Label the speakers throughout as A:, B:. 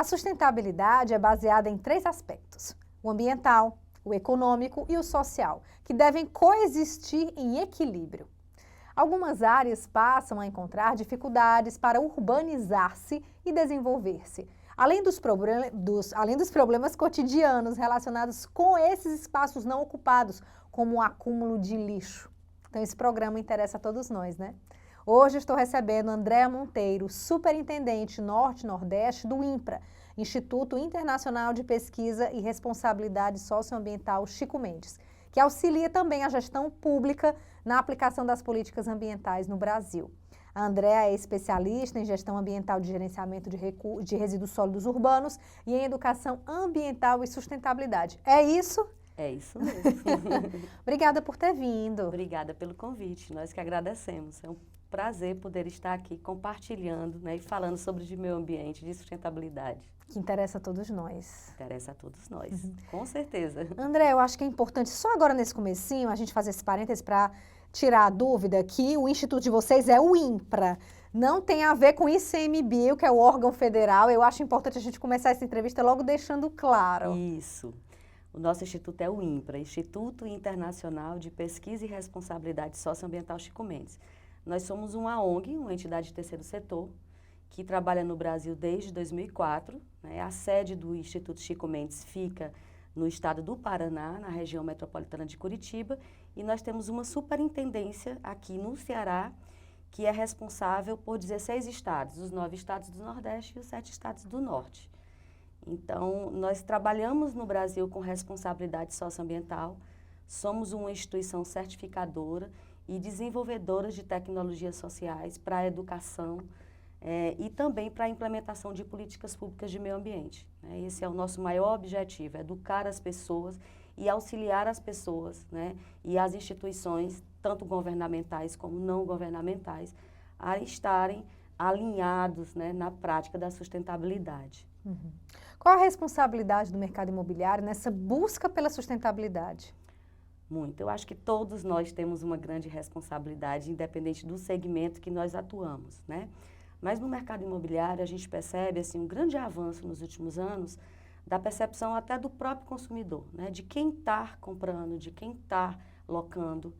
A: A sustentabilidade é baseada em 3 aspectos: o ambiental, o econômico e o social, que devem coexistir em equilíbrio. Algumas áreas passam a encontrar dificuldades para urbanizar-se e desenvolver-se, além dos problemas cotidianos relacionados com esses espaços não ocupados, como o acúmulo de lixo. Então esse programa interessa a todos nós, né? Hoje estou recebendo Andréa Monteiro, superintendente Norte-Nordeste do INPRA, Instituto Internacional de Pesquisa e Responsabilidade Socioambiental Chico Mendes, que auxilia também a gestão pública na aplicação das políticas ambientais no Brasil. A Andréa é especialista em gestão ambiental de gerenciamento de resíduos sólidos urbanos e em educação ambiental e sustentabilidade. É isso?
B: É isso mesmo.
A: Obrigada por ter vindo.
B: Obrigada pelo convite, nós que agradecemos. É um prazer poder estar aqui compartilhando, né, e falando sobre de meio ambiente, de sustentabilidade.
A: Que interessa a todos nós.
B: Interessa a todos nós, com certeza.
A: André, eu acho que é importante, só agora nesse comecinho, a gente fazer esse parênteses para tirar a dúvida que o instituto de vocês é o INPRA. Não tem a ver com o ICMBio, que é o órgão federal. Eu acho importante a gente começar essa entrevista logo deixando claro.
B: Isso. O nosso instituto é o INPRA, Instituto Internacional de Pesquisa e Responsabilidade Socioambiental Chico Mendes. Nós somos uma ONG, uma entidade de terceiro setor, que trabalha no Brasil desde 2004. Né? A sede do Instituto Chico Mendes fica no estado do Paraná, na região metropolitana de Curitiba, e nós temos uma superintendência aqui no Ceará, que é responsável por 16 estados, os 9 estados do Nordeste e os 7 estados do Norte. Então, nós trabalhamos no Brasil com responsabilidade socioambiental, somos uma instituição certificadora e desenvolvedora de tecnologias sociais para a educação e também para a implementação de políticas públicas de meio ambiente. Né? Esse é o nosso maior objetivo, educar as pessoas e auxiliar as pessoas, né, e as instituições, tanto governamentais como não governamentais, a estarem alinhados, né, na prática da sustentabilidade.
A: Uhum. Qual a responsabilidade do mercado imobiliário nessa busca pela sustentabilidade?
B: Muito. Eu acho que todos nós temos uma grande responsabilidade, independente do segmento que nós atuamos, né? Mas no mercado imobiliário a gente percebe assim, um grande avanço nos últimos anos da percepção até do próprio consumidor, né? De quem está comprando, de quem está locando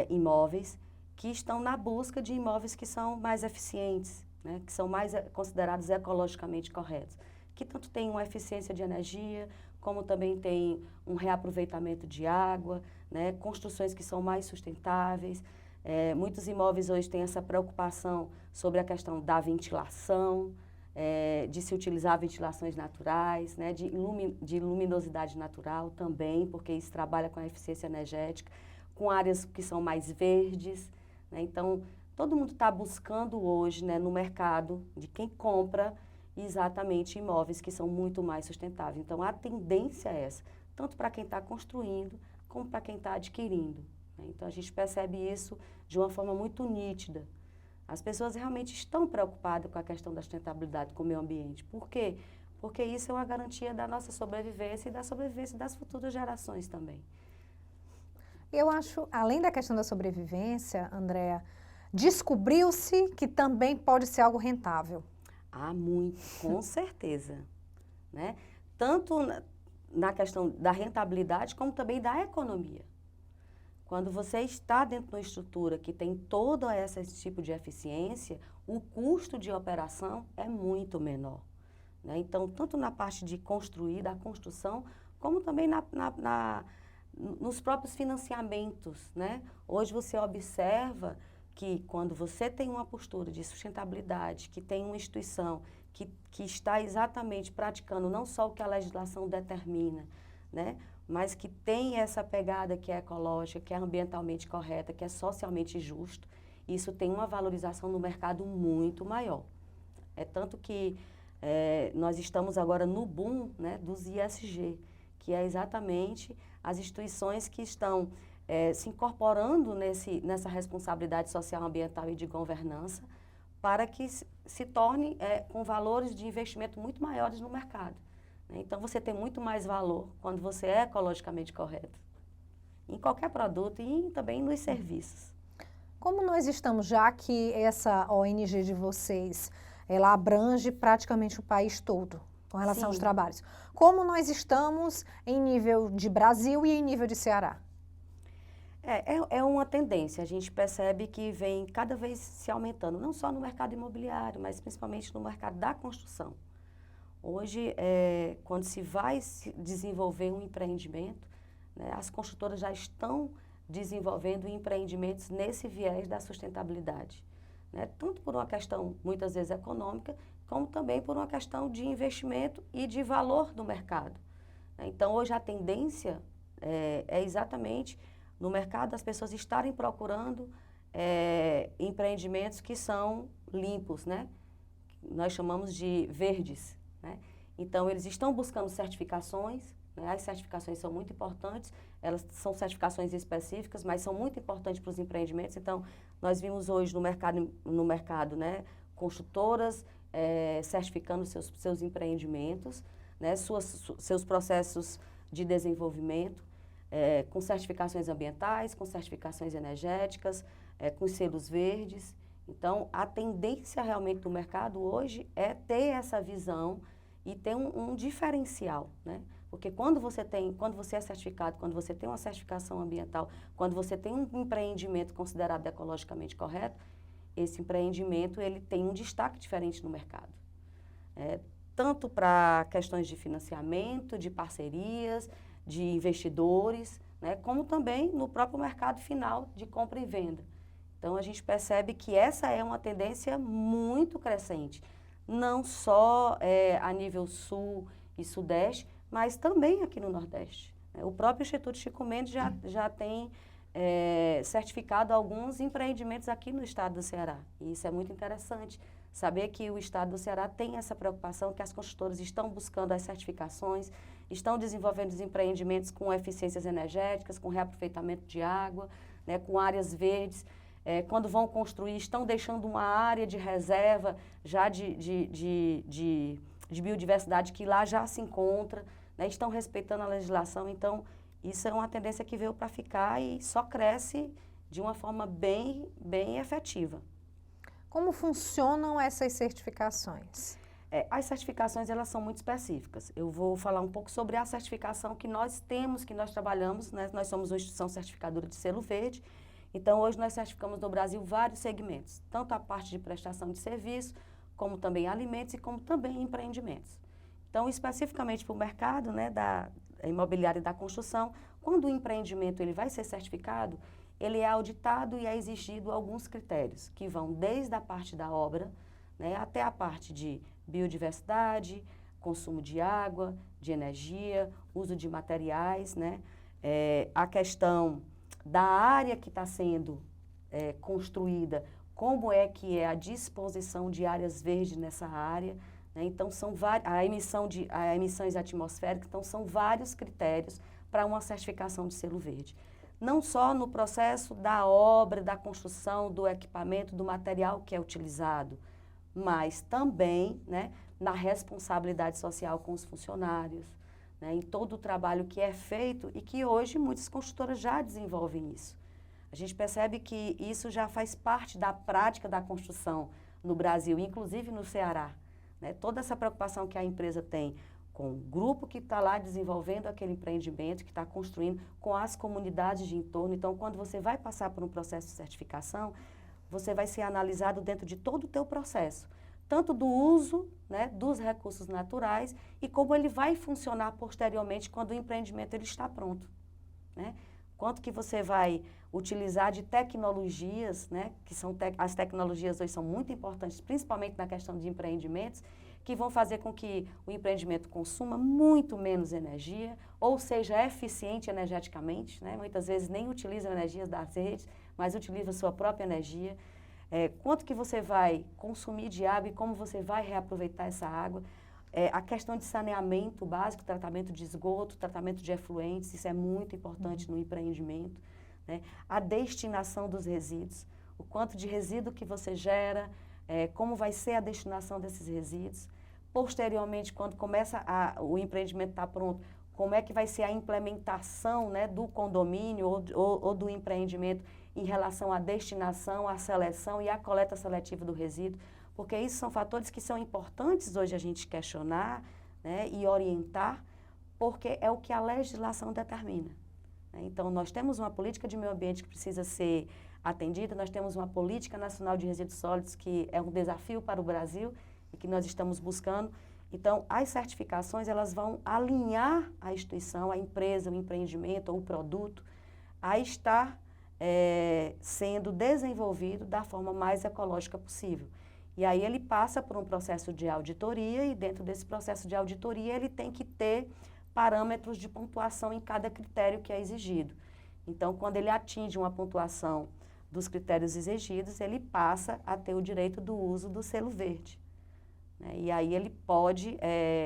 B: imóveis, que estão na busca de imóveis que são mais eficientes, né? Que são mais considerados ecologicamente corretos, que tanto têm uma eficiência de energia, como também tem um reaproveitamento de água, né? Construções que são mais sustentáveis. Muitos imóveis hoje têm essa preocupação sobre a questão da ventilação, de se utilizar ventilações naturais, né? de luminosidade natural também, porque isso trabalha com a eficiência energética, com áreas que são mais verdes, né? Então, todo mundo está buscando hoje, né, no mercado de quem compra exatamente imóveis que são muito mais sustentáveis. Então, a tendência é essa, tanto para quem está construindo, como para quem está adquirindo. Né? Então, a gente percebe isso de uma forma muito nítida. As pessoas realmente estão preocupadas com a questão da sustentabilidade com o meio ambiente. Por quê? Porque isso é uma garantia da nossa sobrevivência e da sobrevivência das futuras gerações também.
A: Eu acho, além da questão da sobrevivência, Andréa, descobriu-se que também pode ser algo rentável.
B: Ah, muito, com certeza. Né? Tanto na questão da rentabilidade, como também da economia. Quando você está dentro de uma estrutura que tem todo esse tipo de eficiência, o custo de operação é muito menor. Né? Então, tanto na parte de construir, da construção, como também nos próprios financiamentos. Né? Hoje você observa que quando você tem uma postura de sustentabilidade, que tem uma instituição que está exatamente praticando não só o que a legislação determina, né, mas que tem essa pegada que é ecológica, que é ambientalmente correta, que é socialmente justo, isso tem uma valorização no mercado muito maior. É tanto que nós estamos agora no boom, né, dos ISG, que é exatamente as instituições que estão se incorporando nessa responsabilidade social, ambiental e de governança, para que se torne com valores de investimento muito maiores no mercado. Né? Então, você tem muito mais valor quando você é ecologicamente correto, em qualquer produto e também nos serviços.
A: Como nós estamos, já que essa ONG de vocês, ela abrange praticamente o país todo, com relação aos
B: Sim.
A: trabalhos. Como nós estamos em nível de Brasil e em nível de Ceará?
B: É uma tendência, a gente percebe que vem cada vez se aumentando, não só no mercado imobiliário, mas principalmente no mercado da construção. Hoje, quando se vai desenvolver um empreendimento, né, as construtoras já estão desenvolvendo empreendimentos nesse viés da sustentabilidade, né, tanto por uma questão, muitas vezes, econômica, como também por uma questão de investimento e de valor do mercado. Então, hoje a tendência é exatamente no mercado as pessoas estarem procurando empreendimentos que são limpos, né? Nós chamamos de verdes, né? Então, eles estão buscando certificações, né? As certificações são muito importantes, elas são certificações específicas, mas são muito importantes para os empreendimentos. Então, nós vimos hoje no mercado, né, construtoras certificando seus empreendimentos, né, seus processos de desenvolvimento, com certificações ambientais, com certificações energéticas, com selos verdes. Então, a tendência realmente do mercado hoje é ter essa visão e ter um diferencial, né? Porque quando você é certificado, quando você tem uma certificação ambiental, quando você tem um empreendimento considerado ecologicamente correto, esse empreendimento ele tem um destaque diferente no mercado. Tanto para questões de financiamento, de parcerias, de investidores, né, como também no próprio mercado final de compra e venda. Então, a gente percebe que essa é uma tendência muito crescente, não só a nível sul e sudeste, mas também aqui no Nordeste. O próprio Instituto Chico Mendes já tem certificado alguns empreendimentos aqui no estado do Ceará. E isso é muito interessante, saber que o estado do Ceará tem essa preocupação, que as construtoras estão buscando as certificações, estão desenvolvendo os empreendimentos com eficiências energéticas, com reaproveitamento de água, né, com áreas verdes. Quando vão construir, estão deixando uma área de reserva já de biodiversidade que lá já se encontra, né, estão respeitando a legislação. Então, isso é uma tendência que veio para ficar e só cresce de uma forma bem efetiva.
A: Como funcionam essas certificações?
B: As certificações, elas são muito específicas. Eu vou falar um pouco sobre a certificação que nós temos, que nós trabalhamos, né? Nós somos uma instituição certificadora de selo verde. Então, hoje nós certificamos no Brasil vários segmentos, tanto a parte de prestação de serviço, como também alimentos e como também empreendimentos. Então, especificamente para o mercado, né, da imobiliária e da construção, quando o empreendimento ele vai ser certificado, ele é auditado e é exigido alguns critérios, que vão desde a parte da obra, né, até a parte de biodiversidade, consumo de água, de energia, uso de materiais, né, a questão da área que está sendo construída, como é que é a disposição de áreas verdes nessa área, né? Então, emissões atmosféricas, então são vários critérios para uma certificação de selo verde. Não só no processo da obra, da construção, do equipamento, do material que é utilizado, mas também, né, na responsabilidade social com os funcionários, né, em todo o trabalho que é feito e que hoje muitas construtoras já desenvolvem isso. A gente percebe que isso já faz parte da prática da construção no Brasil, inclusive no Ceará, né? Toda essa preocupação que a empresa tem com o grupo que está lá desenvolvendo aquele empreendimento, que está construindo, com as comunidades de entorno. Então, quando você vai passar por um processo de certificação, você vai ser analisado dentro de todo o teu processo, tanto do uso, né, dos recursos naturais e como ele vai funcionar posteriormente quando o empreendimento ele está pronto, né? Quanto que você vai utilizar de tecnologias, né, que são as tecnologias hoje são muito importantes, principalmente na questão de empreendimentos, que vão fazer com que o empreendimento consuma muito menos energia, ou seja eficiente energeticamente, né? Muitas vezes nem utiliza energias das redes, mas utiliza a sua própria energia. Quanto que você vai consumir de água e como você vai reaproveitar essa água. A questão de saneamento básico, tratamento de esgoto, tratamento de efluentes, isso é muito importante no empreendimento, né? A destinação dos resíduos, o quanto de resíduo que você gera, como vai ser a destinação desses resíduos. Posteriormente, quando o empreendimento está pronto, como é que vai ser a implementação, né, do condomínio ou do empreendimento em relação à destinação, à seleção e à coleta seletiva do resíduo, porque isso são fatores que são importantes hoje a gente questionar, né, e orientar, porque é o que a legislação determina. Então, nós temos uma política de meio ambiente que precisa ser atendida, nós temos uma política nacional de resíduos sólidos que é um desafio para o Brasil e que nós estamos buscando. Então, as certificações, elas vão alinhar a instituição, a empresa, o empreendimento ou o produto a estar sendo desenvolvido da forma mais ecológica possível. E aí ele passa por um processo de auditoria e dentro desse processo de auditoria ele tem que ter parâmetros de pontuação em cada critério que é exigido. Então, quando ele atinge uma pontuação dos critérios exigidos, ele passa a ter o direito do uso do selo verde. E aí ele pode,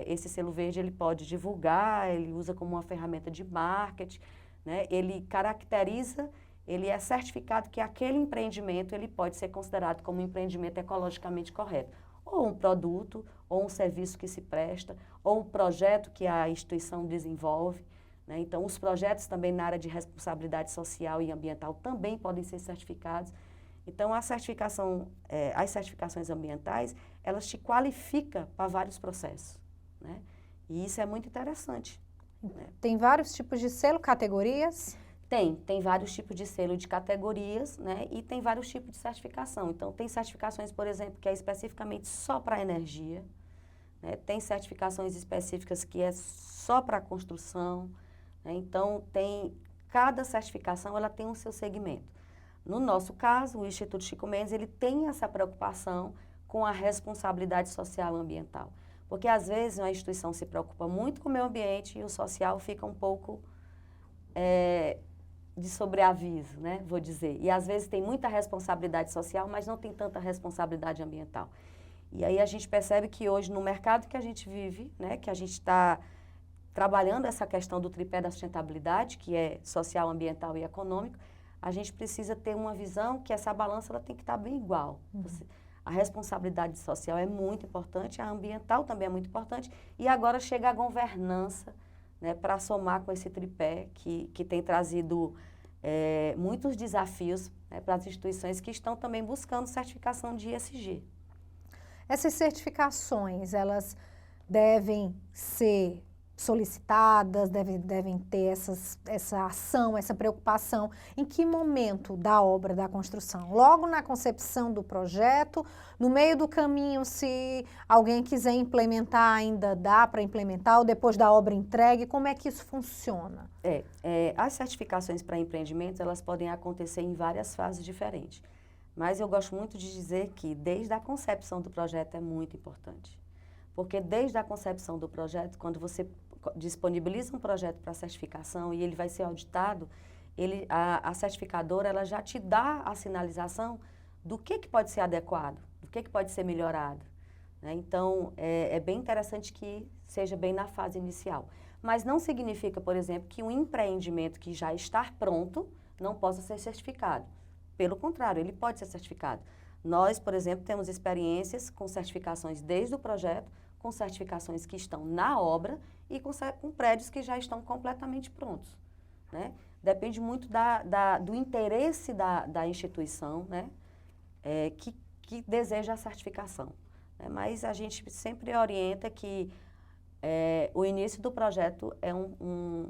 B: esse selo verde ele pode divulgar, ele usa como uma ferramenta de marketing, né? Ele caracteriza, ele é certificado que aquele empreendimento ele pode ser considerado como um empreendimento ecologicamente correto. Ou um produto, ou um serviço que se presta, ou um projeto que a instituição desenvolve, né? Então, os projetos também na área de responsabilidade social e ambiental também podem ser certificados. Então, as certificações ambientais, elas te qualificam para vários processos, né? E isso é muito interessante. Né?
A: Tem vários tipos de selo, categorias?
B: Tem vários tipos de selo de categorias, né? E tem vários tipos de certificação. Então, tem certificações, por exemplo, que é especificamente só para a energia, né? Tem certificações específicas que é só para a construção, né? Então, cada certificação ela tem o seu segmento. No nosso caso, o Instituto Chico Mendes, ele tem essa preocupação com a responsabilidade social e ambiental. Porque, às vezes, uma instituição se preocupa muito com o meio ambiente e o social fica um pouco de sobreaviso, né, vou dizer. E, às vezes, tem muita responsabilidade social, mas não tem tanta responsabilidade ambiental. E aí a gente percebe que hoje, no mercado que a gente vive, né, que a gente está trabalhando essa questão do tripé da sustentabilidade, que é social, ambiental e econômico, a gente precisa ter uma visão que essa balança ela tem que estar bem igual. A responsabilidade social é muito importante, a ambiental também é muito importante, e agora chega a governança, né, para somar com esse tripé que tem trazido muitos desafios, né, para as instituições que estão também buscando certificação de ESG.
A: Essas certificações, elas devem ser solicitadas, devem ter essa ação, essa preocupação. Em que momento da obra, da construção? Logo na concepção do projeto, no meio do caminho, se alguém quiser implementar, ainda dá para implementar, ou depois da obra entregue, como é que isso funciona?
B: As certificações para empreendimentos, elas podem acontecer em várias fases diferentes. Mas eu gosto muito de dizer que desde a concepção do projeto é muito importante. Porque desde a concepção do projeto, quando você disponibiliza um projeto para certificação e ele vai ser auditado, a certificadora ela já te dá a sinalização do que pode ser adequado, do que pode ser melhorado. Né? Então, é bem interessante que seja bem na fase inicial. Mas não significa, por exemplo, que um empreendimento que já está pronto não possa ser certificado. Pelo contrário, ele pode ser certificado. Nós, por exemplo, temos experiências com certificações desde o projeto, com certificações que estão na obra e com prédios que já estão completamente prontos. Né? Depende muito do interesse da instituição, né? Que deseja a certificação. Né? Mas a gente sempre orienta que o início do projeto é um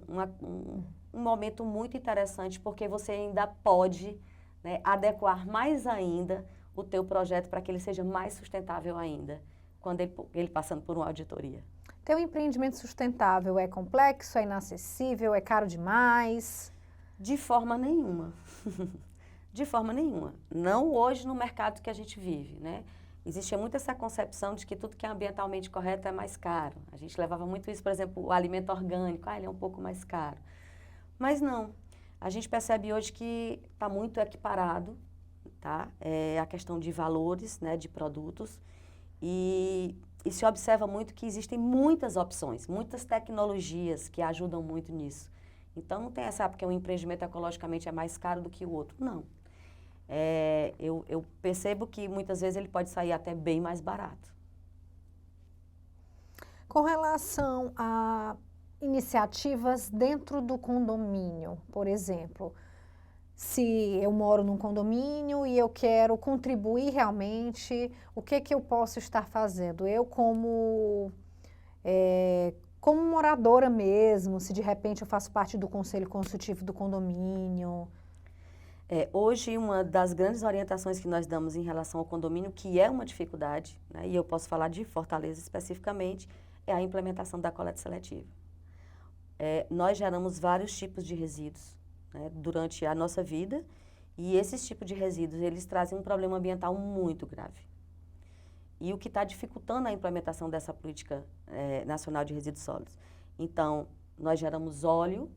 B: momento muito interessante, porque você ainda pode, né, adequar mais ainda o teu projeto para que ele seja mais sustentável ainda, quando ele passando por uma auditoria.
A: Ter um empreendimento sustentável é complexo, é inacessível, é caro demais?
B: De forma nenhuma. De forma nenhuma. Não hoje no mercado que a gente vive, né? Existia muito essa concepção de que tudo que é ambientalmente correto é mais caro. A gente levava muito isso, por exemplo, o alimento orgânico, ele é um pouco mais caro. Mas não. A gente percebe hoje que está muito equiparado, tá? A questão de valores, né, de produtos. E se observa muito que existem muitas opções, muitas tecnologias que ajudam muito nisso. Então, não tem essa, porque um empreendimento ecologicamente é mais caro do que o outro. Não. Eu percebo que muitas vezes ele pode sair até bem mais barato.
A: Com relação a iniciativas dentro do condomínio, por exemplo, se eu moro num condomínio e eu quero contribuir realmente, o que eu posso estar fazendo? Eu, como como moradora mesmo, se de repente eu faço parte do conselho consultivo do condomínio.
B: Hoje, uma das grandes orientações que nós damos em relação ao condomínio, que é uma dificuldade, né, e eu posso falar de Fortaleza especificamente, é a implementação da coleta seletiva. Nós geramos vários tipos de resíduos, né, durante a nossa vida, e esses tipos de resíduos, eles trazem um problema ambiental muito grave. E o que está dificultando a implementação dessa política nacional de resíduos sólidos. Então, nós geramos óleo,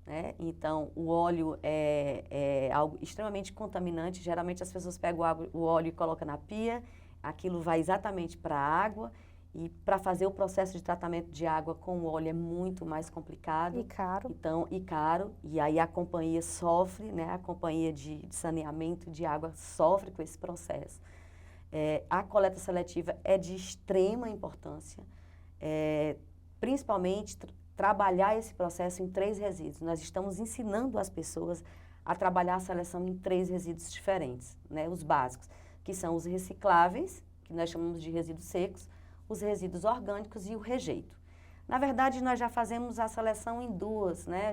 B: né? Então, o óleo é algo extremamente contaminante. Geralmente, as pessoas pegam o óleo e colocam na pia, aquilo vai exatamente para a água, e para fazer o processo de tratamento de água com o óleo é muito mais complicado.
A: E caro.
B: Então, e caro, e aí a companhia sofre, né? A companhia de saneamento de água sofre com esse processo. A coleta seletiva é de extrema importância, principalmente trabalhar esse processo em 3 resíduos. Nós estamos ensinando as pessoas a trabalhar a seleção em 3 resíduos diferentes, né, os básicos, que são os recicláveis, que nós chamamos de resíduos secos, os resíduos orgânicos e o rejeito. Na verdade, nós já fazemos a seleção em 2, né,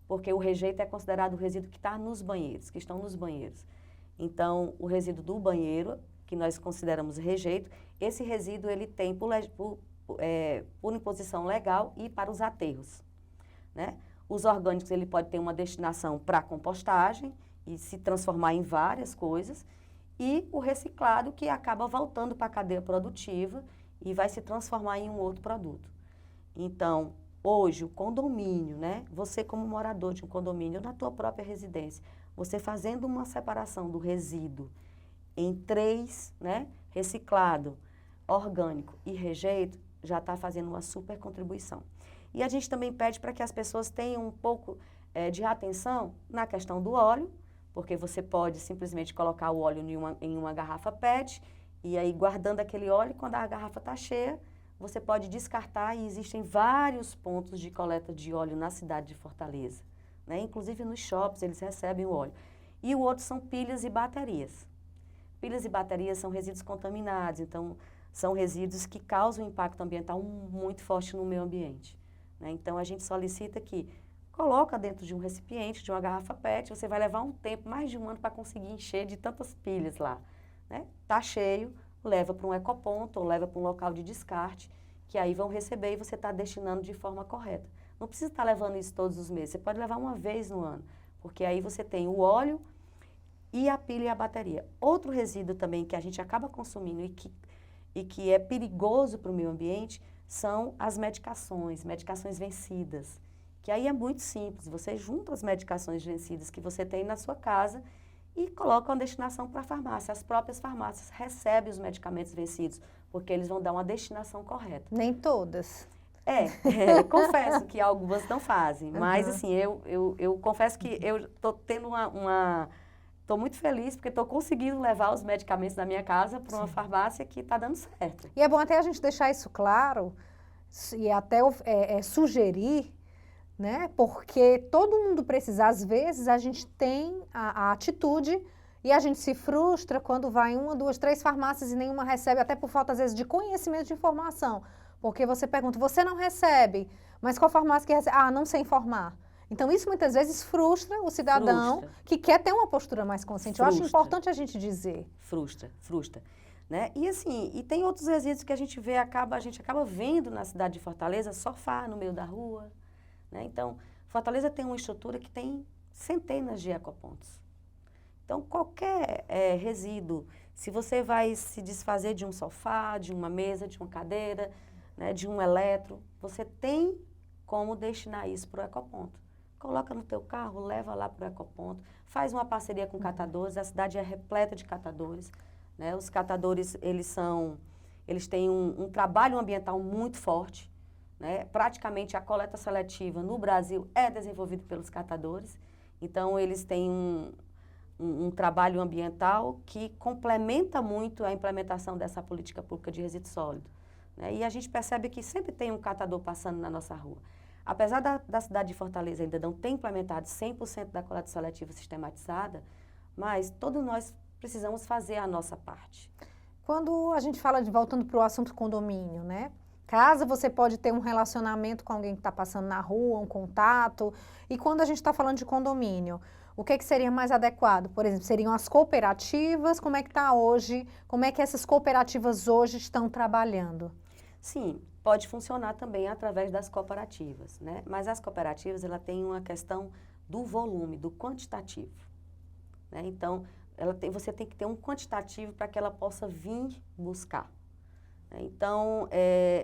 B: porque o rejeito é considerado o resíduo que está nos banheiros, que estão nos banheiros. Então, o resíduo do banheiro, que nós consideramos rejeito, esse resíduo ele tem por imposição legal e para os aterros, né? Os orgânicos ele pode ter uma destinação para compostagem e se transformar em várias coisas, e o reciclado que acaba voltando para a cadeia produtiva e vai se transformar em um outro produto. Então, hoje o condomínio, né? Você como morador de um condomínio na tua própria residência, você fazendo uma separação do resíduo em 3, né? Reciclado, orgânico e rejeito, já está fazendo uma super contribuição. E a gente também pede para que as pessoas tenham um pouco de atenção na questão do óleo, porque você pode simplesmente colocar o óleo em uma garrafa PET, e aí guardando aquele óleo, quando a garrafa está cheia, você pode descartar, e existem vários pontos de coleta de óleo na cidade de Fortaleza, né? Inclusive nos shoppings eles recebem o óleo. E o outro são pilhas e baterias. Pilhas e baterias são resíduos contaminados, então são resíduos que causam impacto ambiental muito forte no meio ambiente, né? Então, a gente solicita que coloca dentro de um recipiente, de uma garrafa PET, você vai levar um tempo, mais de um ano, para conseguir encher de tantas pilhas lá, né? Tá cheio, leva para um ecoponto ou leva para um local de descarte, que aí vão receber e você está destinando de forma correta. Não precisa estar levando isso todos os meses, você pode levar uma vez no ano, porque aí você tem o óleo e a pilha e a bateria. Outro resíduo também que a gente acaba consumindo e que é perigoso para o meio ambiente são as medicações vencidas, que aí é muito simples, você junta as medicações vencidas que você tem na sua casa e coloca uma destinação para a farmácia. As próprias farmácias recebem os medicamentos vencidos, porque eles vão dar uma destinação correta.
A: Nem todas.
B: Confesso que algumas não fazem, mas assim, eu confesso que eu estou tendo estou muito feliz porque estou conseguindo levar os medicamentos da minha casa para uma farmácia que está dando certo.
A: E é bom até a gente deixar isso claro e até sugerir, né? Porque todo mundo precisa, às vezes a gente tem a atitude e a gente se frustra quando vai em 1, 2, 3 farmácias e nenhuma recebe, até por falta às vezes de conhecimento de informação. Porque você pergunta, você não recebe, mas qual farmácia que recebe? Ah, não sei informar. Então, isso muitas vezes frustra o cidadão que quer ter uma postura mais consciente. Eu acho importante a gente dizer.
B: Frustra. Né? E assim, e tem outros resíduos que a gente vê, a gente acaba vendo na cidade de Fortaleza, sofá no meio da rua, né? Então, Fortaleza tem uma estrutura que tem centenas de ecopontos. Então, qualquer resíduo, se você vai se desfazer de um sofá, de uma mesa, de uma cadeira, né, de um eletro, você tem como destinar isso para o ecoponto. Coloca no teu carro, leva lá para o ecoponto, faz uma parceria com catadores, a cidade é repleta de catadores, né? Os catadores, eles têm um trabalho ambiental muito forte, né? Praticamente a coleta seletiva no Brasil é desenvolvida pelos catadores, então eles têm um trabalho ambiental que complementa muito a implementação dessa política pública de resíduo sólido, né? E a gente percebe que sempre tem um catador passando na nossa rua. Apesar da cidade de Fortaleza ainda não ter implementado 100% da coleta seletiva sistematizada, mas todos nós precisamos fazer a nossa parte.
A: Quando a gente fala voltando para o assunto condomínio, né? casa, você pode ter um relacionamento com alguém que está passando na rua, um contato. E quando a gente está falando de condomínio, o que seria mais adequado? Por exemplo, seriam as cooperativas? Como é que está hoje? Como é que essas cooperativas hoje estão trabalhando?
B: Sim, pode funcionar também através das cooperativas, né? Mas as cooperativas, ela tem uma questão do volume, do quantitativo, né? Então, você tem que ter um quantitativo para que ela possa vir buscar. Então,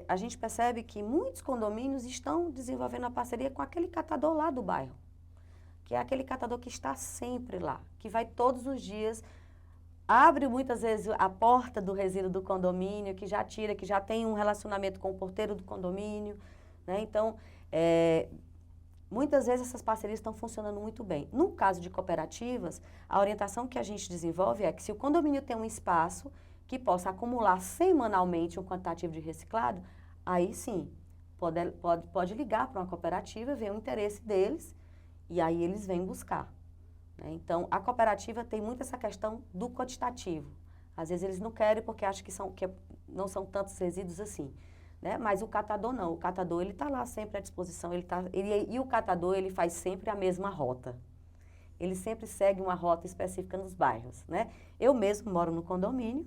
B: a gente percebe que muitos condomínios estão desenvolvendo a parceria com aquele catador lá do bairro, que é aquele catador que está sempre lá, que vai todos os dias, abre muitas vezes a porta do resíduo do condomínio, que já tira, que já tem um relacionamento com o porteiro do condomínio, né? Então, muitas vezes essas parcerias estão funcionando muito bem. No caso de cooperativas, a orientação que a gente desenvolve é que se o condomínio tem um espaço que possa acumular semanalmente um quantitativo de reciclado, aí sim, pode ligar para uma cooperativa, ver o interesse deles e aí eles vêm buscar, né? Então, a cooperativa tem muito essa questão do quantitativo. Às vezes eles não querem porque acham que não são tantos resíduos assim, né? Mas o catador não. O catador ele está lá sempre à disposição. E o catador ele faz sempre a mesma rota. Ele sempre segue uma rota específica nos bairros, né? Eu mesmo moro no condomínio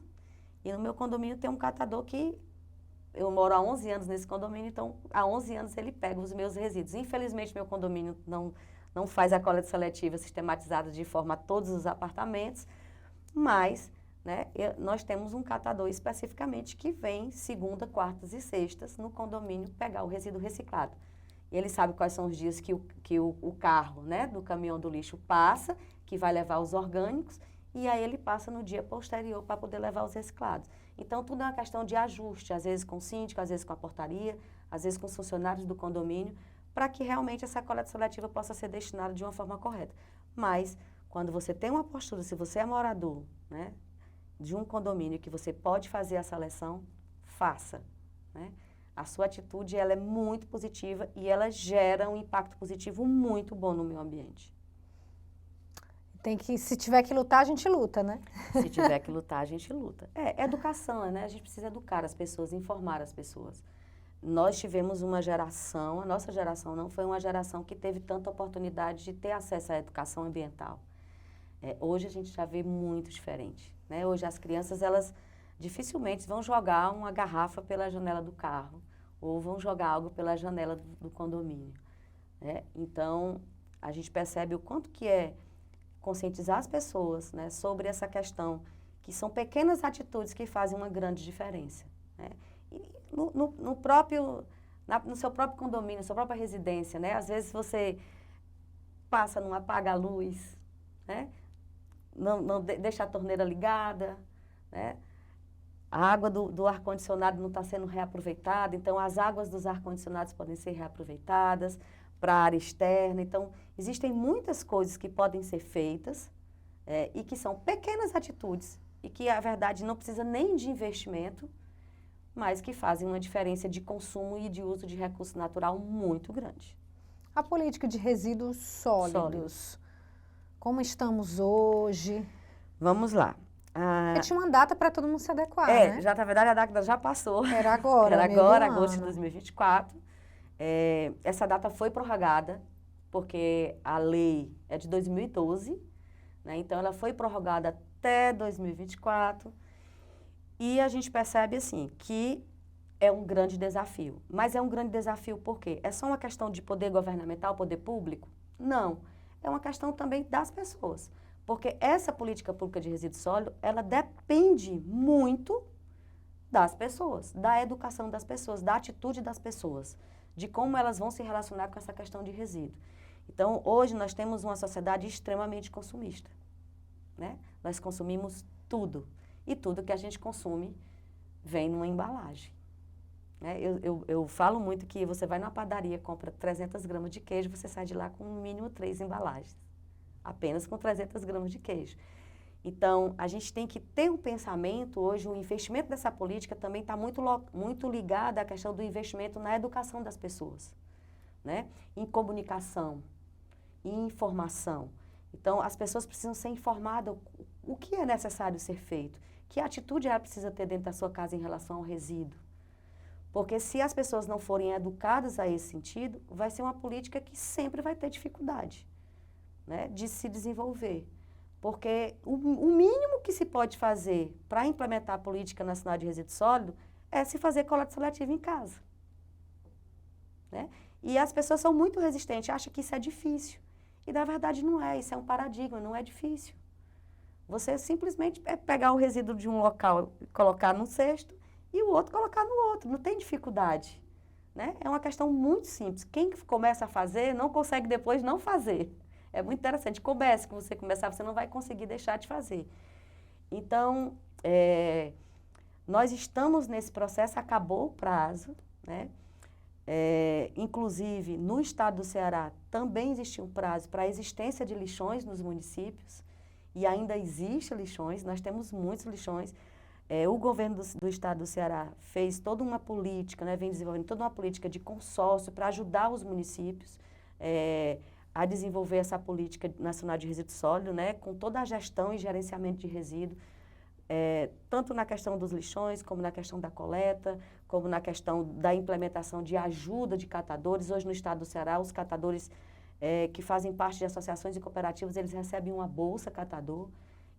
B: e no meu condomínio tem um catador que eu moro há 11 anos nesse condomínio, então há 11 anos ele pega os meus resíduos. Infelizmente meu condomínio não faz a coleta seletiva sistematizada de forma a todos os apartamentos, mas, né, nós temos um catador especificamente que vem segunda, quartas e sextas no condomínio pegar o resíduo reciclado. E ele sabe quais são os dias que o carro, né, do caminhão do lixo passa, que vai levar os orgânicos, e aí ele passa no dia posterior para poder levar os reciclados. Então, tudo é uma questão de ajuste, às vezes com o síndico, às vezes com a portaria, às vezes com os funcionários do condomínio, para que realmente essa coleta seletiva possa ser destinada de uma forma correta. Mas, quando você tem uma postura, se você é morador, né, de um condomínio que você pode fazer a seleção, faça, né? A sua atitude ela é muito positiva e ela gera um impacto positivo muito bom no meio ambiente.
A: Se tiver que lutar, a gente luta, né?
B: Se tiver que lutar, a gente luta. É educação, né? A gente precisa educar as pessoas, informar as pessoas. Nós tivemos uma geração, a nossa geração não foi uma geração que teve tanta oportunidade de ter acesso à educação ambiental. Hoje a gente já vê muito diferente, né? Hoje as crianças, elas dificilmente vão jogar uma garrafa pela janela do carro ou vão jogar algo pela janela do condomínio, né? Então, a gente percebe o quanto que é conscientizar as pessoas, né, sobre essa questão, que são pequenas atitudes que fazem uma grande diferença, né? E no seu próprio condomínio, na sua própria residência, né? Às vezes você passa, não apaga a luz, né? Não deixa a torneira ligada, né? A água do ar-condicionado não está sendo reaproveitada, então as águas dos ar-condicionados podem ser reaproveitadas para a área externa. Então, existem muitas coisas que podem ser feitas e que são pequenas atitudes e que, a verdade, não precisa nem de investimento, mas que fazem uma diferença de consumo e de uso de recurso natural muito grande.
A: A política de resíduos sólidos. Como estamos hoje?
B: Vamos lá.
A: Porque tinha uma data para todo mundo se adequar, né?
B: Já, na verdade, a data já passou.
A: Era agora,
B: Era agora, agosto de 2024. Essa data foi prorrogada, porque a lei é de 2012, né? Então ela foi prorrogada até 2024, e a gente percebe assim, que é um grande desafio. Mas é um grande desafio por quê? É só uma questão de poder governamental, poder público? Não, é uma questão também das pessoas, porque essa política pública de resíduo sólido, ela depende muito das pessoas, da educação das pessoas, da atitude das pessoas, de como elas vão se relacionar com essa questão de resíduo. Então, hoje nós temos uma sociedade extremamente consumista, né? Nós consumimos tudo, e tudo que a gente consome vem numa embalagem, né? Eu falo muito que você vai na padaria, compra 300 gramas de queijo, você sai de lá com no mínimo 3 embalagens, apenas com 300 gramas de queijo. Então, a gente tem que ter um pensamento, hoje o investimento dessa política também está muito ligado à questão do investimento na educação das pessoas, né? Em comunicação, em informação. Então, as pessoas precisam ser informadas o que é necessário ser feito, que atitude ela precisa ter dentro da sua casa em relação ao resíduo. Porque se as pessoas não forem educadas a esse sentido, vai ser uma política que sempre vai ter dificuldade, né, de se desenvolver. Porque o mínimo que se pode fazer para implementar a política nacional de resíduo sólido é se fazer coleta seletiva em casa, né? E as pessoas são muito resistentes, acham que isso é difícil. E na verdade não é, isso é um paradigma, não é difícil. Você simplesmente é pegar o resíduo de um local e colocar num cesto e o outro colocar no outro, não tem dificuldade, né? É uma questão muito simples. Quem começa a fazer não consegue depois não fazer. É muito interessante. Comece, que você começar, você não vai conseguir deixar de fazer. Então, nós estamos nesse processo, acabou o prazo, né? Inclusive, no estado do Ceará, também existe um prazo para a existência de lixões nos municípios, e ainda existe lixões, nós temos muitos lixões. O governo do estado do Ceará fez toda uma política, né, vem desenvolvendo toda uma política de consórcio para ajudar os municípios a desenvolver essa política nacional de resíduo sólido, né, com toda a gestão e gerenciamento de resíduo, tanto na questão dos lixões, como na questão da coleta, como na questão da implementação de ajuda de catadores. Hoje, no estado do Ceará, os catadores que fazem parte de associações e cooperativas, eles recebem uma bolsa catador.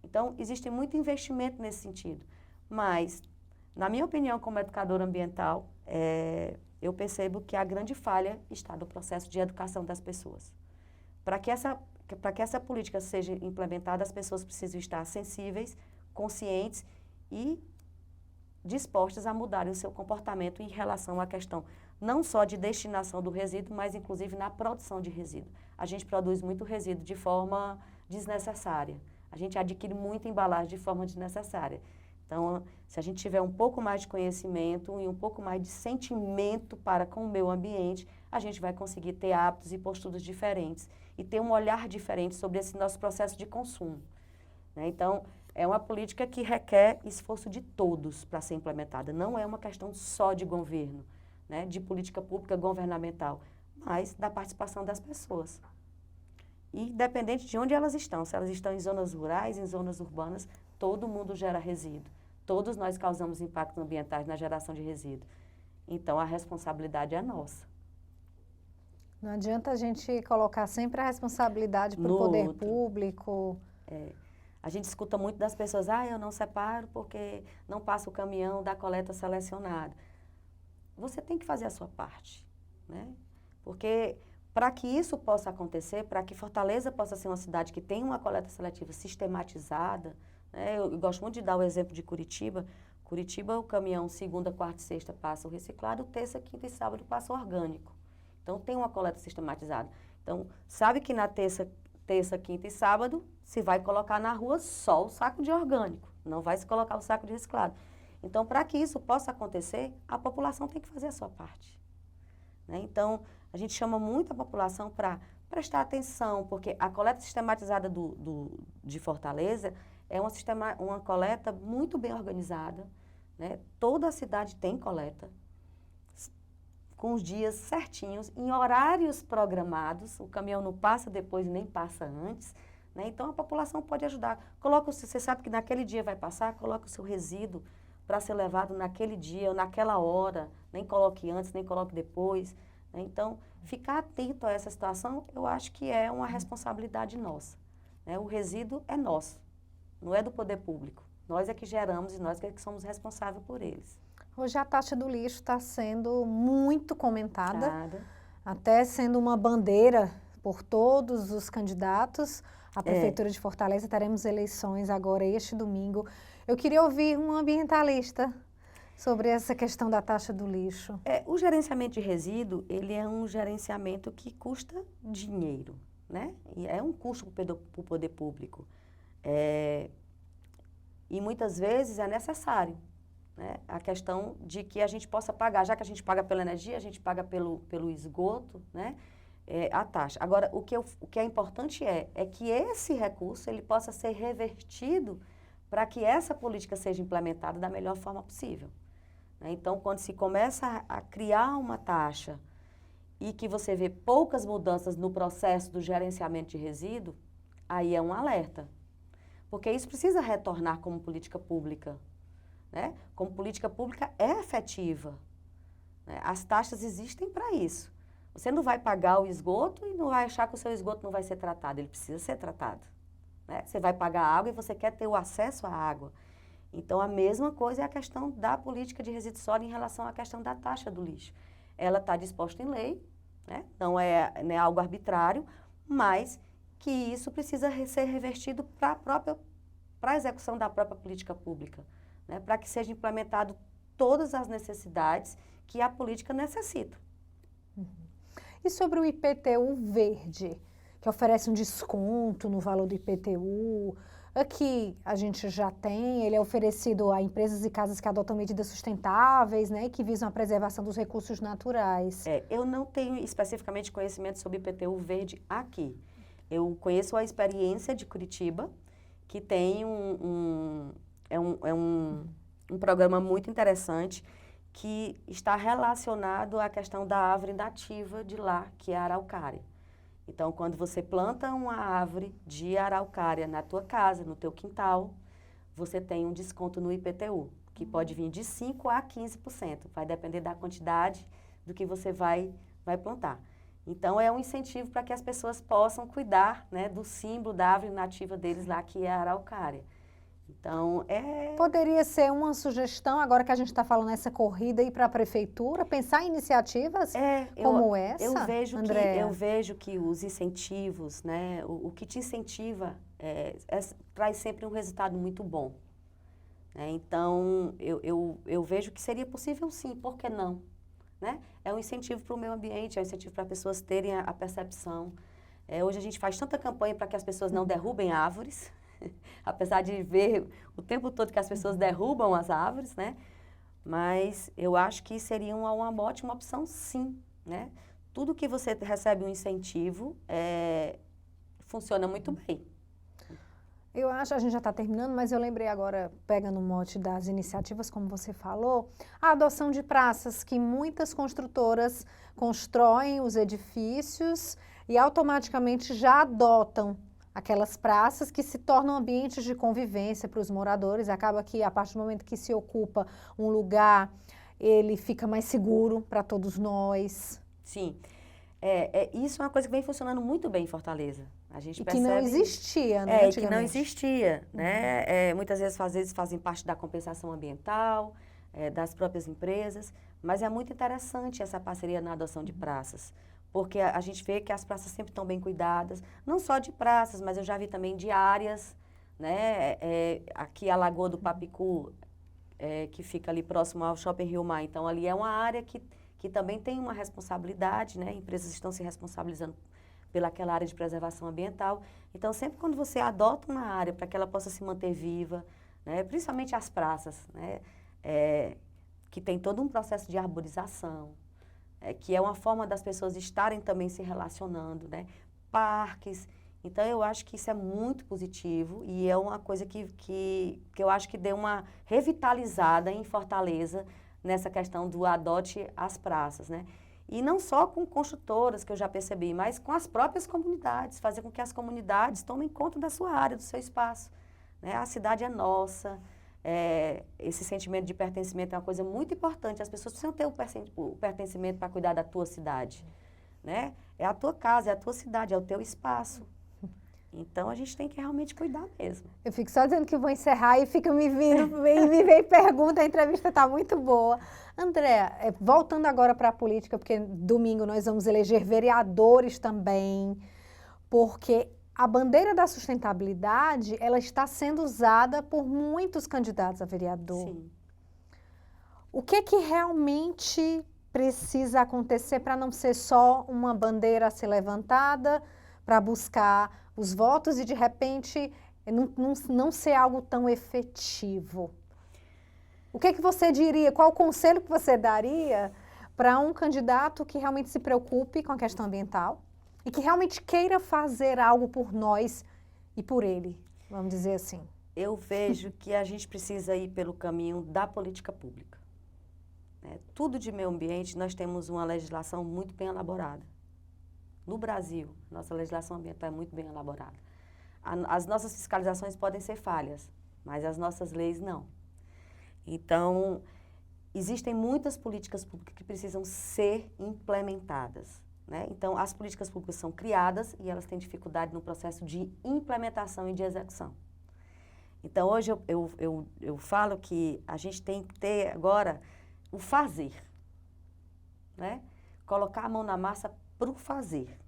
B: Então, existe muito investimento nesse sentido. Mas, na minha opinião, como educadora ambiental, eu percebo que a grande falha está no processo de educação das pessoas. Para que essa política seja implementada, as pessoas precisam estar sensíveis, conscientes e dispostas a mudarem o seu comportamento em relação à questão não só de destinação do resíduo, mas inclusive na produção de resíduo. A gente produz muito resíduo de forma desnecessária. A gente adquire muita embalagem de forma desnecessária. Então, se a gente tiver um pouco mais de conhecimento e um pouco mais de sentimento para com o meio ambiente, a gente vai conseguir ter hábitos e posturas diferentes e ter um olhar diferente sobre esse nosso processo de consumo, né? Então, é uma política que requer esforço de todos para ser implementada. Não é uma questão só de governo, né, de política pública governamental, mas da participação das pessoas. E independente de onde elas estão, se elas estão em zonas rurais, em zonas urbanas, todo mundo gera resíduo. Todos nós causamos impactos ambientais na geração de resíduo. Então, a responsabilidade é nossa.
A: Não adianta a gente colocar sempre a responsabilidade para o poder público.
B: A gente escuta muito das pessoas, eu não separo porque não passa o caminhão da coleta selecionada. Você tem que fazer a sua parte, né? Porque para que isso possa acontecer, para que Fortaleza possa ser uma cidade que tem uma coleta seletiva sistematizada, né? Eu gosto muito de dar o exemplo de Curitiba. Curitiba, o caminhão segunda, quarta e sexta passa o reciclado, terça, quinta e sábado passa o orgânico. Então, tem uma coleta sistematizada. Então, sabe que na terça, quinta e sábado, se vai colocar na rua só o saco de orgânico, não vai se colocar o saco de reciclado. Então, para que isso possa acontecer, a população tem que fazer a sua parte, né? Então, a gente chama muito a população para prestar atenção, porque a coleta sistematizada de Fortaleza é uma coleta muito bem organizada, né? Toda a cidade tem coleta, com os dias certinhos, em horários programados, o caminhão não passa depois nem passa antes, né? Então a população pode ajudar. Você sabe que naquele dia vai passar, coloca o seu resíduo para ser levado naquele dia ou naquela hora, nem coloque antes, nem coloque depois, né? Então, ficar atento a essa situação, eu acho que é uma responsabilidade nossa, né? O resíduo é nosso, não é do poder público. Nós é que geramos e nós é que somos responsáveis por eles.
A: Hoje a taxa do lixo está sendo muito comentada, até sendo uma bandeira por todos os candidatos à Prefeitura de Fortaleza. Teremos eleições agora este domingo. Eu queria ouvir um ambientalista sobre essa questão da taxa do lixo.
B: O gerenciamento de resíduo, ele é um gerenciamento que custa dinheiro, né? E é um custo para o poder público. E muitas vezes é necessário, né? A questão de que a gente possa pagar, já que a gente paga pela energia, a gente paga pelo esgoto, né? A taxa. Agora, o que é importante é que esse recurso ele possa ser revertido para que essa política seja implementada da melhor forma possível, né? Então, quando se começa a criar uma taxa e que você vê poucas mudanças no processo do gerenciamento de resíduo, aí é um alerta. Porque isso precisa retornar como política pública, né? Como política pública é efetiva, né? As taxas existem para isso. Você não vai pagar o esgoto e não vai achar que o seu esgoto não vai ser tratado. Ele precisa ser tratado, né? Você vai pagar água e você quer ter o acesso à água. Então, a mesma coisa é a questão da política de resíduos sólidos em relação à questão da taxa do lixo. Ela está disposta em lei, né? Não é algo arbitrário, mas que isso precisa ser revertido para a execução da própria política pública, né? Para que seja implementado todas as necessidades que a política necessita.
A: E sobre o IPTU verde, que oferece um desconto no valor do IPTU, aqui a gente já tem, ele é oferecido a empresas e casas que adotam medidas sustentáveis, né, e que visam a preservação dos recursos naturais.
B: Eu não tenho especificamente conhecimento sobre IPTU verde aqui. Eu conheço a experiência de Curitiba, que tem um programa muito interessante que está relacionado à questão da árvore nativa de lá, que é a araucária. Então, quando você planta uma árvore de araucária na tua casa, no teu quintal, você tem um desconto no IPTU, que pode vir de 5% a 15%. Vai depender da quantidade do que você vai plantar. Então, é um incentivo para que as pessoas possam cuidar, né, do símbolo da árvore nativa deles lá, que é a araucária. Então,
A: Poderia ser uma sugestão, agora que a gente está falando nessa corrida, ir para a prefeitura, pensar em iniciativas como essa,
B: eu vejo que os incentivos, né, o que te incentiva traz sempre um resultado muito bom. Né? Então, eu vejo que seria possível sim, por que não? Né? É um incentivo para o meio ambiente, é um incentivo para as pessoas terem a percepção. Hoje a gente faz tanta campanha para que as pessoas não derrubem árvores, apesar de ver o tempo todo que as pessoas derrubam as árvores, né? Mas eu acho que seria uma ótima opção, sim, né? Tudo que você recebe um incentivo funciona muito bem.
A: Eu acho, a gente já está terminando, mas eu lembrei agora, pegando o mote das iniciativas, como você falou, a adoção de praças, que muitas construtoras constroem os edifícios e automaticamente já adotam aquelas praças que se tornam ambientes de convivência para os moradores. Acaba que, a partir do momento que se ocupa um lugar, ele fica mais seguro para todos nós.
B: Sim. Isso é uma coisa que vem funcionando muito bem em Fortaleza. A gente percebe...
A: que não existia, né, antigamente.
B: Que não existia, né? Muitas vezes fazem parte da compensação ambiental, das próprias empresas, mas é muito interessante essa parceria na adoção de praças, porque a gente vê que as praças sempre estão bem cuidadas, não só de praças, mas eu já vi também de áreas, né? Aqui a Lagoa do Papicu, que fica ali próximo ao Shopping Rio Mar, então ali é uma área que também tem uma responsabilidade, né? Empresas estão se responsabilizando pelaquela área de preservação ambiental. Então, sempre quando você adota uma área para que ela possa se manter viva, né? Principalmente as praças, né? Que tem todo um processo de arborização, que é uma forma das pessoas estarem também se relacionando, né? Parques. Então, eu acho que isso é muito positivo e é uma coisa que eu acho que deu uma revitalizada em Fortaleza nessa questão do adote às praças, né? E não só com construtoras, que eu já percebi, mas com as próprias comunidades, fazer com que as comunidades tomem conta da sua área, do seu espaço, né? A cidade é nossa, esse sentimento de pertencimento é uma coisa muito importante, as pessoas precisam ter o pertencimento para cuidar da tua cidade, né? É a tua casa, é a tua cidade, é o teu espaço. Então, a gente tem que realmente cuidar mesmo.
A: Eu fico só dizendo que vou encerrar e fica me vem pergunta, a entrevista está muito boa. Andréa, voltando agora para a política, porque domingo nós vamos eleger vereadores também, porque a bandeira da sustentabilidade, ela está sendo usada por muitos candidatos a vereador.
B: Sim.
A: O que realmente precisa acontecer para não ser só uma bandeira a ser levantada, para buscar os votos e, de repente, não ser algo tão efetivo? O que você diria, qual o conselho que você daria para um candidato que realmente se preocupe com a questão ambiental e que realmente queira fazer algo por nós e por ele, vamos dizer assim?
B: Eu vejo que a gente precisa ir pelo caminho da política pública. Tudo de meio ambiente, nós temos uma legislação muito bem elaborada. No Brasil, nossa legislação ambiental é muito bem elaborada. As nossas fiscalizações podem ser falhas, mas as nossas leis não. Então, existem muitas políticas públicas que precisam ser implementadas, né? Então, as políticas públicas são criadas e elas têm dificuldade no processo de implementação e de execução. Então, hoje eu falo que a gente tem que ter agora o fazer, né? Colocar a mão na massa para o fazer.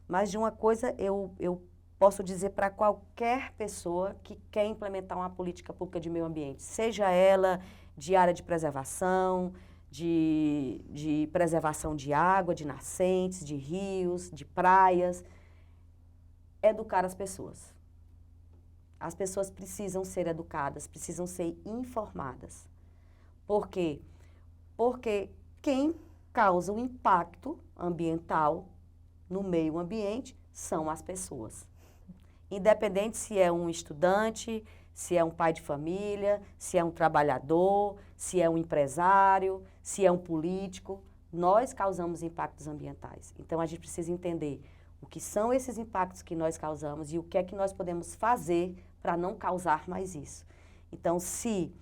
B: Mas de uma coisa eu posso dizer para qualquer pessoa que quer implementar uma política pública de meio ambiente, seja ela de área de preservação, de preservação de água, de nascentes, de rios, de praias, educar as pessoas. As pessoas precisam ser educadas, precisam ser informadas. Por quê? Porque quem causa o impacto ambiental no meio ambiente são as pessoas. Independente se é um estudante, se é um pai de família, se é um trabalhador, se é um empresário, se é um político, nós causamos impactos ambientais. Então, a gente precisa entender o que são esses impactos que nós causamos e o que é que nós podemos fazer para não causar mais isso. Então, se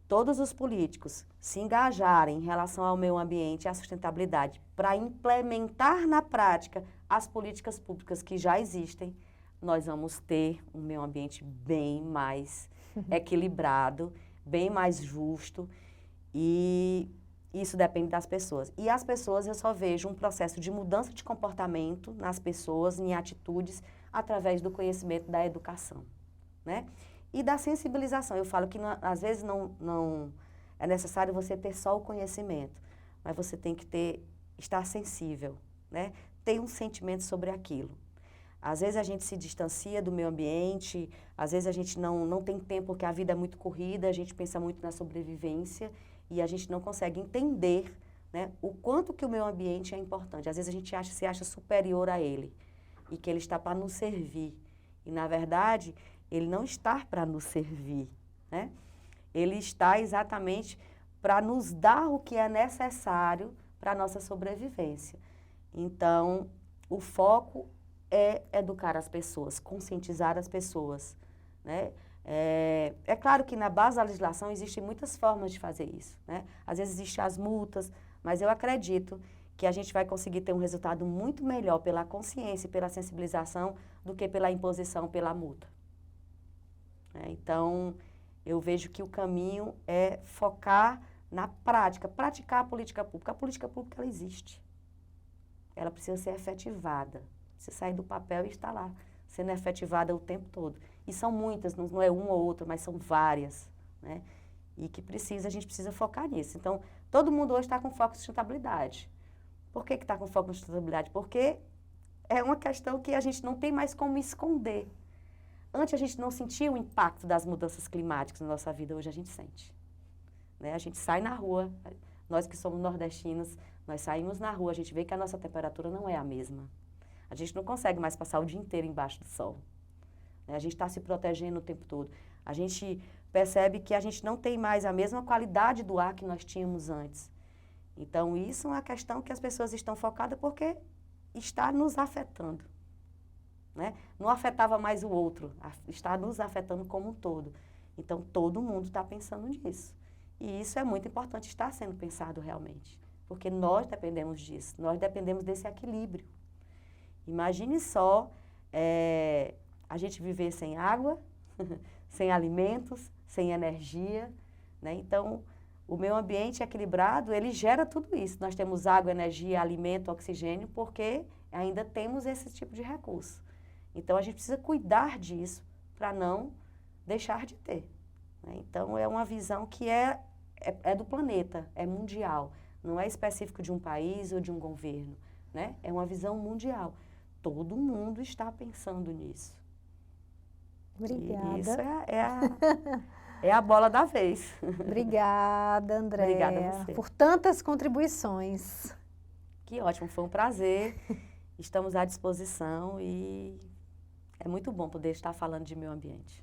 B: todos os políticos se engajarem em relação ao meio ambiente e à sustentabilidade para implementar na prática as políticas públicas que já existem, nós vamos ter um meio ambiente bem mais equilibrado, bem mais justo, e isso depende das pessoas. E as pessoas, eu só vejo um processo de mudança de comportamento nas pessoas, em atitudes, através do conhecimento da educação, né? E da sensibilização. Eu falo que às vezes não é necessário você ter só o conhecimento, mas você tem que estar sensível, né? Ter um sentimento sobre aquilo. Às vezes a gente se distancia do meio ambiente, às vezes a gente não tem tempo porque a vida é muito corrida, a gente pensa muito na sobrevivência e a gente não consegue entender, né, o quanto que o meio ambiente é importante. Às vezes a gente se acha superior a ele e que ele está para nos servir. E, na verdade, ele não está para nos servir, né? Ele está exatamente para nos dar o que é necessário para a nossa sobrevivência. Então, o foco é educar as pessoas, conscientizar as pessoas, né? É claro que na base da legislação existem muitas formas de fazer isso, né? Às vezes existem as multas, mas eu acredito que a gente vai conseguir ter um resultado muito melhor pela consciência e pela sensibilização do que pela imposição, pela multa. Então, eu vejo que o caminho é focar na prática, praticar a política pública. A política pública, ela existe. Ela precisa ser efetivada. Você sair do papel e está lá, sendo efetivada o tempo todo. E são muitas, não é uma ou outra, mas são várias, né? E que a gente precisa focar nisso. Então, todo mundo hoje está com foco em sustentabilidade. Por que está com foco em sustentabilidade? Porque é uma questão que a gente não tem mais como esconder. Antes a gente não sentia o impacto das mudanças climáticas na nossa vida, hoje a gente sente, né? A gente sai na rua, nós que somos nordestinos, nós saímos na rua, a gente vê que a nossa temperatura não é a mesma. A gente não consegue mais passar o dia inteiro embaixo do sol, né? A gente está se protegendo o tempo todo. A gente percebe que a gente não tem mais a mesma qualidade do ar que nós tínhamos antes. Então, isso é uma questão que as pessoas estão focadas porque está nos afetando, né? Não afetava mais o outro, está nos afetando como um todo. Então, todo mundo está pensando nisso. E isso é muito importante estar sendo pensado realmente, porque nós dependemos disso, nós dependemos desse equilíbrio. Imagine só a gente viver sem água, sem alimentos, sem energia, né? Então, o meio ambiente equilibrado, ele gera tudo isso. Nós temos água, energia, alimento, oxigênio, porque ainda temos esse tipo de recurso. Então, a gente precisa cuidar disso para não deixar de ter, né? Então, é uma visão que é do planeta, é mundial. Não é específico de um país ou de um governo, né? É uma visão mundial. Todo mundo está pensando nisso.
A: Obrigada.
B: E isso é a bola da vez.
A: Obrigada, Andréa.
B: Obrigada a você.
A: Por tantas contribuições.
B: Que ótimo, foi um prazer. Estamos à disposição e é muito bom poder estar falando de meio ambiente.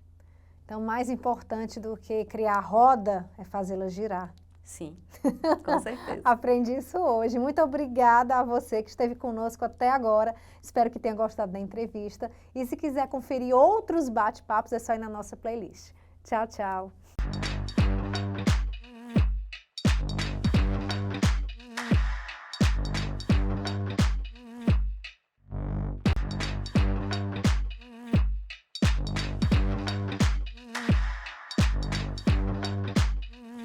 A: Então, mais importante do que criar roda é fazê-la girar.
B: Sim, com certeza.
A: Aprendi isso hoje. Muito obrigada a você que esteve conosco até agora. Espero que tenha gostado da entrevista. E se quiser conferir outros bate-papos, é só ir na nossa playlist. Tchau, tchau.